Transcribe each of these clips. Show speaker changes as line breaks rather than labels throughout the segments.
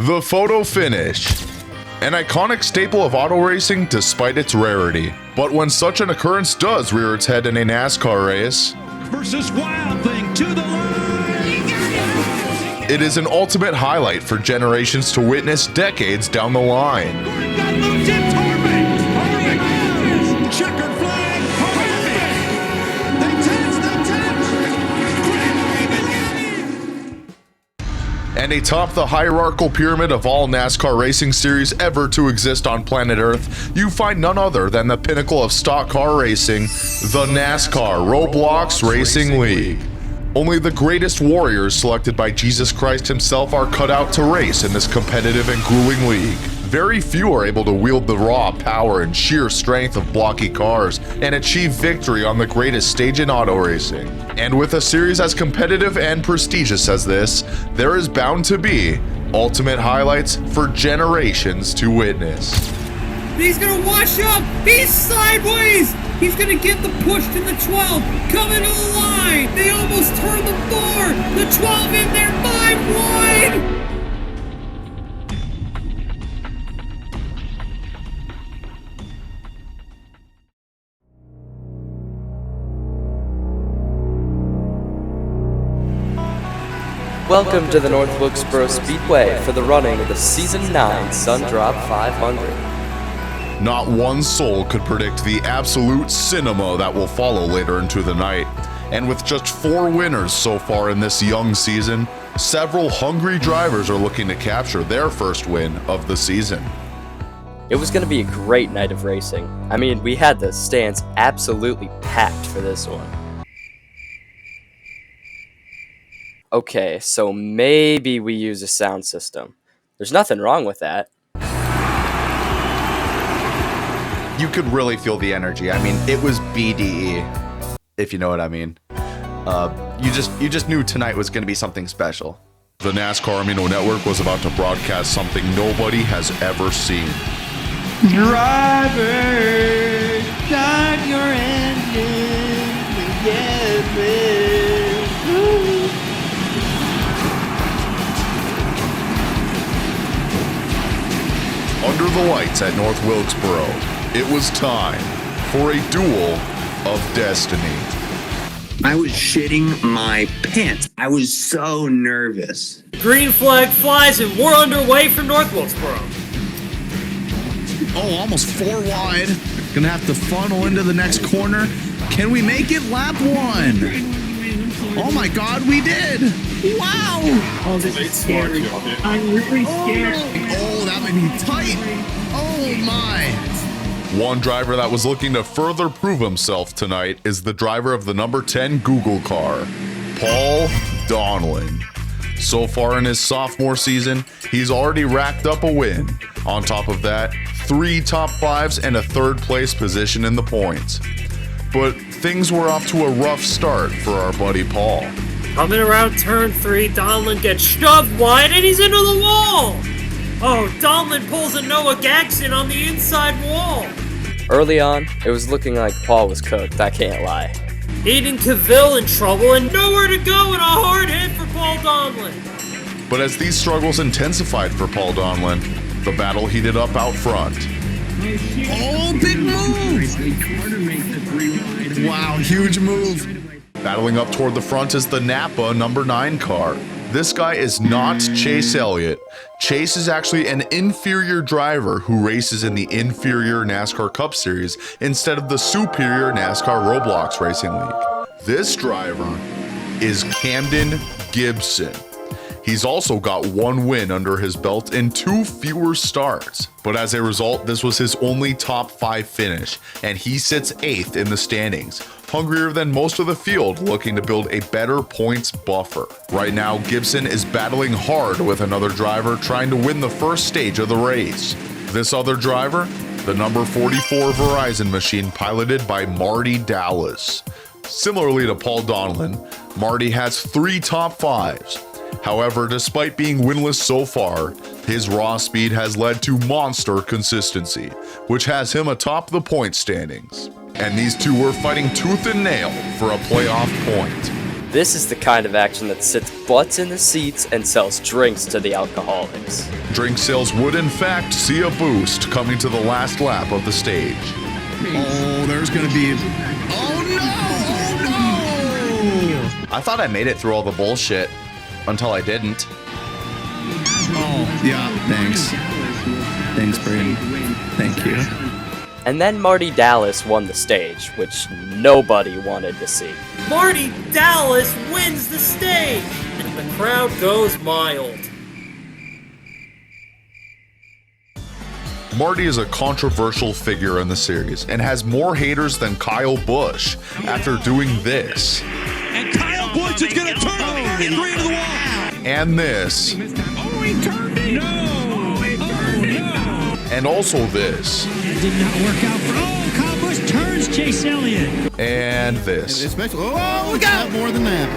The photo finish. An iconic staple of auto racing despite its rarity. But when such an occurrence does rear its head in a NASCAR race,
versus Wild Thing to the line.
it is an ultimate highlight for generations to witness decades down the line.
Got loose in Torben. Checkered flag. They touch.
And atop the hierarchical pyramid of all NASCAR racing series ever to exist on planet Earth, you find none other than the pinnacle of stock car racing, the NASCAR Roblox Racing League. Only the greatest warriors selected by Jesus Christ himself are cut out to race in this competitive and grueling league. Very few are able to wield the raw power and sheer strength of blocky cars and achieve victory on the greatest stage in auto racing. And with a series as competitive and prestigious as this, there is bound to be ultimate highlights for generations to witness.
He's gonna wash up! He's sideways! He's gonna get the push to the 12, coming to the line! They almost turned the 4! The 12 in there, 5 wide!
Welcome to the North Wilkesboro Speedway for the running of the Season 9 Sundrop 500.
Not one soul could predict the absolute cinema that will follow later into the night. And with just 4 winners so far in this young season, several hungry drivers are looking to capture their first win of the season.
It was going to be a great night of racing. I mean, we had the stands absolutely packed for this one. Okay, so maybe we use a sound system. There's nothing wrong with that.
You could really feel the energy. I mean, it was BDE, if you know what I mean. You just knew tonight was going to be something special.
The NASCAR Amino Network was about to broadcast something nobody has ever seen.
Driver, start your engine. Yes,
Under the lights at North Wilkesboro, it was time for a duel of destiny.
I was shitting my pants. I was so nervous.
Green flag flies and we're underway for North Wilkesboro.
Oh, almost 4 wide. Gonna have to funnel into the next corner. Can we make it lap 1? Oh my God, we did! Wow!
Oh, this is scary. I'm really scared.
Oh, that may be tight. Oh my!
One driver that was looking to further prove himself tonight is the driver of the number 10 Google car, Paul Donlin. So far in his sophomore season, he's already racked up a win. On top of that, 3 top 5s and a 3rd place position in the points. But things were off to a rough start for our buddy Paul.
Coming around turn 3, Donlin gets shoved wide and he's into the wall! Oh, Donlin pulls a Noah Gaxon on the inside wall!
Early on, it was looking like Paul was cooked, I can't lie.
Aiden Cavill in trouble and nowhere to go and a hard hit for Paul Donlin.
But as these struggles intensified for Paul Donlin, the battle heated up out front.
Oh, big move! Wow, huge move.
Battling up toward the front is the Napa number 9 car. This guy is not Chase Elliott. Chase is actually an inferior driver who races in the inferior NASCAR Cup Series instead of the superior NASCAR Roblox Racing League. This driver is Camden Gibson. He's also got 1 win under his belt in 2 fewer starts. But as a result, this was his only top 5 finish, and he sits 8th in the standings, hungrier than most of the field, looking to build a better points buffer. Right now, Gibson is battling hard with another driver trying to win the first stage of the race. This other driver, the number 44 Verizon machine piloted by Marty Dallas. Similarly to Paul Donlin, Marty has 3 top 5s. However, despite being winless so far, his raw speed has led to monster consistency, which has him atop the point standings. And these two were fighting tooth and nail for a playoff point.
This is the kind of action that sits butts in the seats and sells drinks to the alcoholics.
Drink sales would in fact see a boost coming to the last lap of the stage.
Oh, there's gonna be. Oh no! Oh no!
I thought I made it through all the bullshit until I didn't.
Oh yeah, thanks. Thanks, Braden. Thank you.
And then Marty Dallas won the stage, which nobody wanted to see.
Marty Dallas wins the stage, and the crowd goes mild.
Marty is a controversial figure in the series and has more haters than Kyle Busch after doing this.
And Kyle Busch is going to turn the 33 into the wall.
And this.
Oh, he turned it! No! Oh, he turned it! No!
And also this.
It did not work out for. Oh, Kyle Busch turns Chase Elliott.
And this.
Especially. Oh, we got more than that.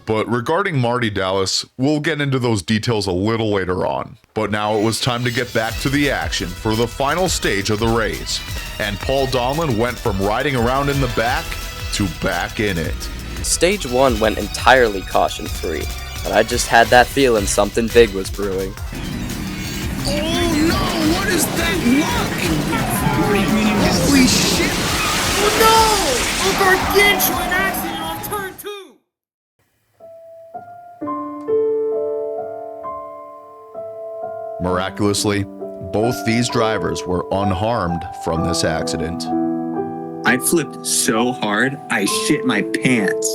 But regarding Marty Dallas, we'll get into those details a little later on. But now it was time to get back to the action for the final stage of the race. And Paul Donlin went from riding around in the back to back in it.
Stage 1 went entirely caution-free, but I just had that feeling something big was brewing.
Oh no! What is that luck? Holy shit!
Oh no! A gargantuan accident on turn 2!
Miraculously, both these drivers were unharmed from this accident.
I flipped so hard, I shit my pants.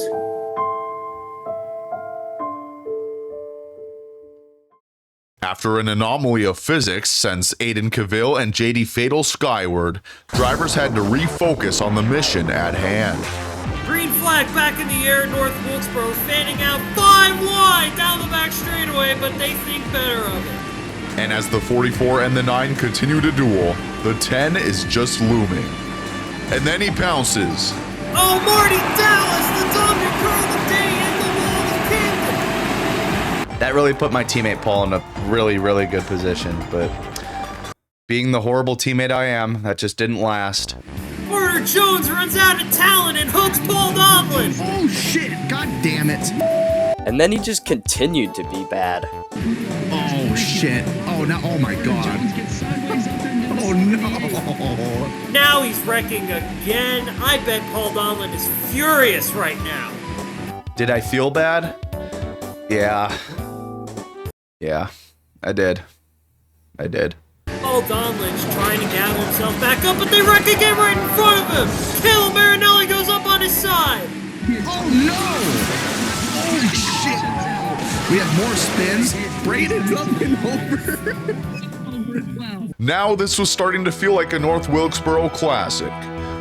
After an anomaly of physics sends Aiden Cavill and JD Fatal skyward, drivers had to refocus on the mission at hand.
Green flag back in the air, North Wilkesboro fanning out 5 wide down the back straightaway, but they think better of it.
And as the 44 and the 9 continue to duel, the 10 is just looming. And then he pounces.
Oh, Marty Dallas, the dominant car of the day in the wall of Camden.
That really put my teammate Paul in a really, really good position, but being the horrible teammate I am, that just didn't last.
Porter Jones runs out of talent and hooks Paul Donlin.
Oh shit! God damn it!
And then he just continued to be bad.
Oh shit! Oh no! Oh my god! Oh no!
Now he's wrecking again. I bet Paul Donlin is furious right now.
Did I feel bad? Yeah. Yeah, I did. I did.
Paul Donlin's trying to gather himself back up, but they wreck again right in front of him. Caleb Marinelli goes up on his side.
Oh no! Holy shit! We have more spins. Braden's up and over.
Now this was starting to feel like a North Wilkesboro classic.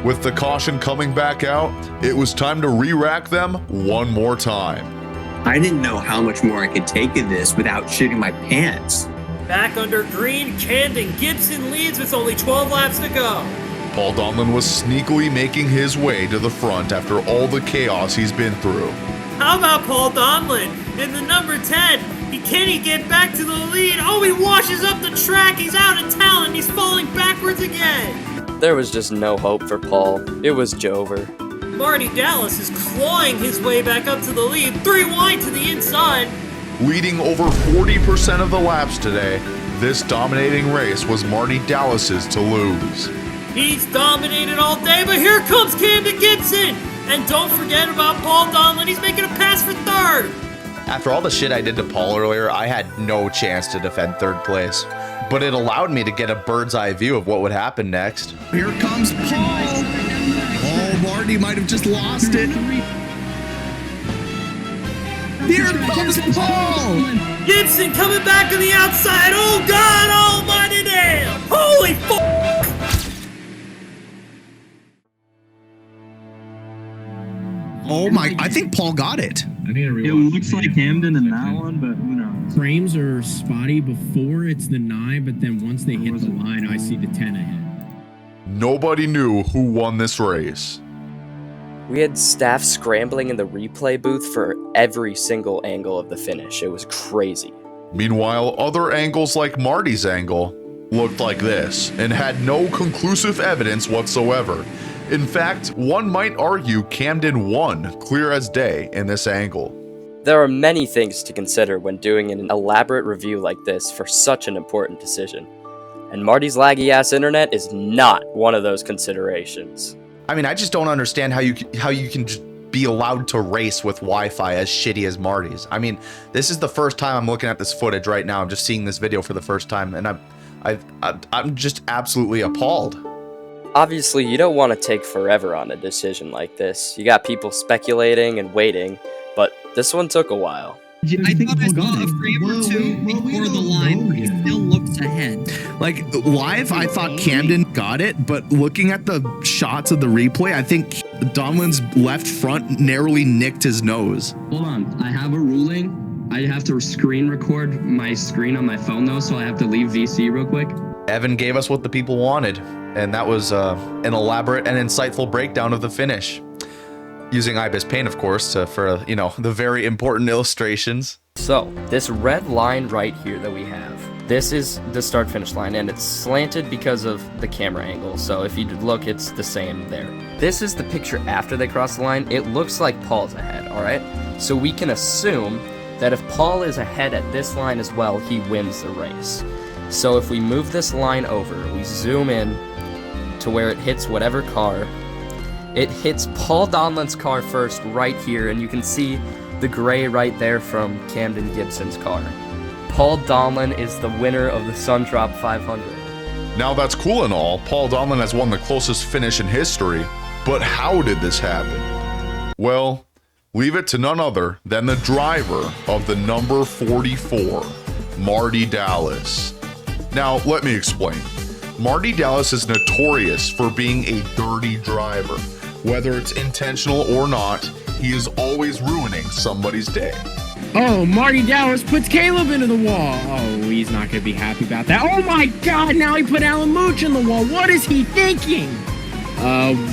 With the caution coming back out, it was time to re-rack them one more time.
I didn't know how much more I could take of this without shitting my pants.
Back under green, Camden Gibson leads with only 12 laps to go.
Paul Donlin was sneakily making his way to the front after all the chaos he's been through.
How about Paul Donlin in the number 10? Can he get back to the lead? Oh, he washes up the track. He's out of talent. He's falling backwards again.
There was just no hope for Paul. It was Jover.
Marty Dallas is clawing his way back up to the lead. 3 wide to the inside.
Leading over 40% of the laps today, this dominating race was Marty Dallas's to lose.
He's dominated all day, but here comes Camden Gibson. And don't forget about Paul Donlin. He's making a pass for 3rd.
After all the shit I did to Paul earlier, I had no chance to defend 3rd place. But it allowed me to get a bird's eye view of what would happen next.
Here comes Paul. Oh, Marty might have just lost it. Here comes Paul.
Gibson coming back on the outside. Oh, God almighty damn. Holy f***.
Oh my, I think Paul got it.
It looks like Camden in that one, but who knows?
Frames are spotty before it's the 9, but then once they hit the line, I see the 10 ahead.
Nobody knew who won this race.
We had staff scrambling in the replay booth for every single angle of the finish. It was crazy.
Meanwhile, other angles like Marty's angle looked like this and had no conclusive evidence whatsoever. In fact, one might argue Camden won clear as day in this angle.
There are many things to consider when doing an elaborate review like this for such an important decision, and Marty's laggy-ass internet is not one of those considerations.
I mean, I just don't understand how you can just be allowed to race with Wi-Fi as shitty as Marty's. I mean, this is the first time I'm looking at this footage right now. I'm just seeing this video for the first time, and I'm just absolutely appalled.
Obviously, you don't want to take forever on a decision like this. You got people speculating and waiting, but this one took a while.
I thought I saw a frame or two before the line, but he still looks ahead.
Like, live, I thought Camden got it, but looking at the shots of the replay, I think Donlin's left front narrowly nicked his nose.
Hold on, I have a ruling. I have to screen record my screen on my phone, though, so I have to leave VC real quick.
Evan gave us what the people wanted, and that was an elaborate and insightful breakdown of the finish. Using IBIS Paint, of course, for, you know, the very important illustrations.
So, this red line right here that we have, this is the start-finish line, and it's slanted because of the camera angle, so if you look, it's the same there. This is the picture after they cross the line. It looks like Paul's ahead, alright? So we can assume that if Paul is ahead at this line as well, he wins the race. So if we move this line over, we zoom in to where it hits whatever car, it hits Paul Donlin's car first right here, and you can see the gray right there from Camden Gibson's car. Paul Donlin is the winner of the Sundrop 500.
Now that's cool and all, Paul Donlin has won the closest finish in history, but how did this happen? Well, leave it to none other than the driver of the number 44, Marty Dallas. Now, let me explain. Marty Dallas is notorious for being a dirty driver. Whether it's intentional or not, he is always ruining somebody's day.
Oh, Marty Dallas puts Caleb into the wall. Oh, he's not going to be happy about that. Oh my God, now he put Alan Mooch in the wall. What is he thinking?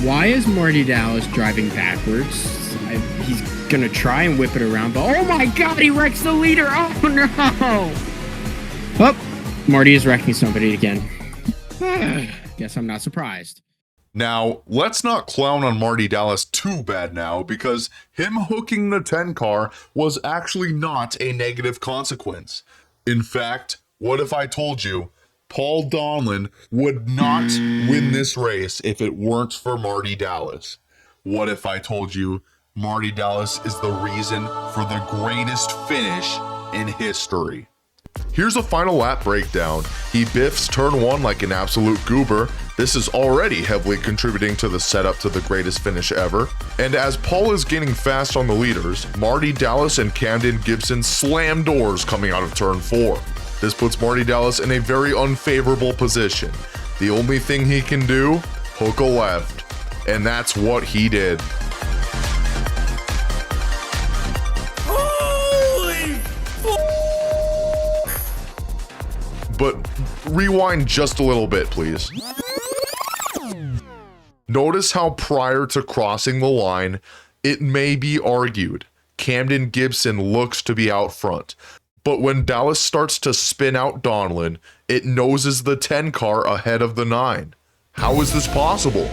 Why is Marty Dallas driving backwards? He's going to try and whip it around, but oh my God, he wrecks the leader. Oh no. Oh, Marty is wrecking somebody again. Guess I'm not surprised.
Now, let's not clown on Marty Dallas too bad now, because him hooking the 10 car was actually not a negative consequence. In fact, what if I told you Paul Donlin would not win this race if it weren't for Marty Dallas? What if I told you Marty Dallas is the reason for the greatest finish in history? Here's a final lap breakdown. He biffs turn 1 like an absolute goober. This is already heavily contributing to the setup to the greatest finish ever. And as Paul is gaining fast on the leaders, Marty Dallas and Camden Gibson slam doors coming out of turn 4. This puts Marty Dallas in a very unfavorable position. The only thing he can do, hook a left. And that's what he did. But rewind just a little bit, please. Notice how prior to crossing the line, it may be argued Camden Gibson looks to be out front. But when Dallas starts to spin out Donlin, it noses the 10 car ahead of the 9. How is this possible?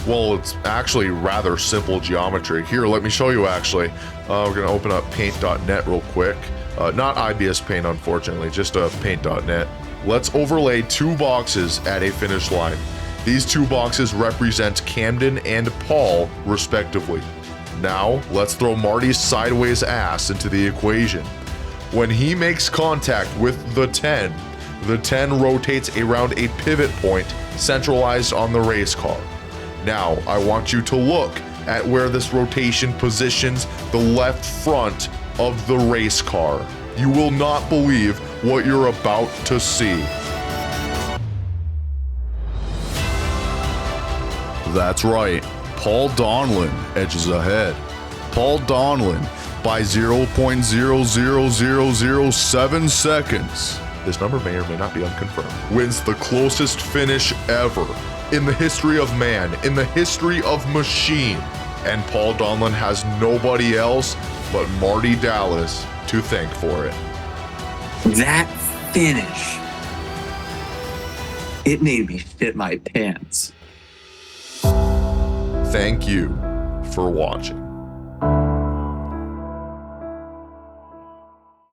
Well, it's actually rather simple geometry. Here, let me show you actually. We're gonna open up paint.net real quick. Not IBS Paint, unfortunately, just paint.net. Let's overlay 2 boxes at a finish line. These 2 boxes represent Camden and Paul, respectively. Now, let's throw Marty's sideways ass into the equation. When he makes contact with the 10 rotates around a pivot point centralized on the race car. Now, I want you to look at where this rotation positions the left front of the race car. You will not believe what you're about to see. That's right, Paul Donlin edges ahead. Paul Donlin by 0.00007 seconds. This number may or may not be unconfirmed. Wins the closest finish ever in the history of man, in the history of machine. And Paul Donlin has nobody else but Marty Dallas to thank for it.
That finish, it made me shit my pants.
Thank you for watching.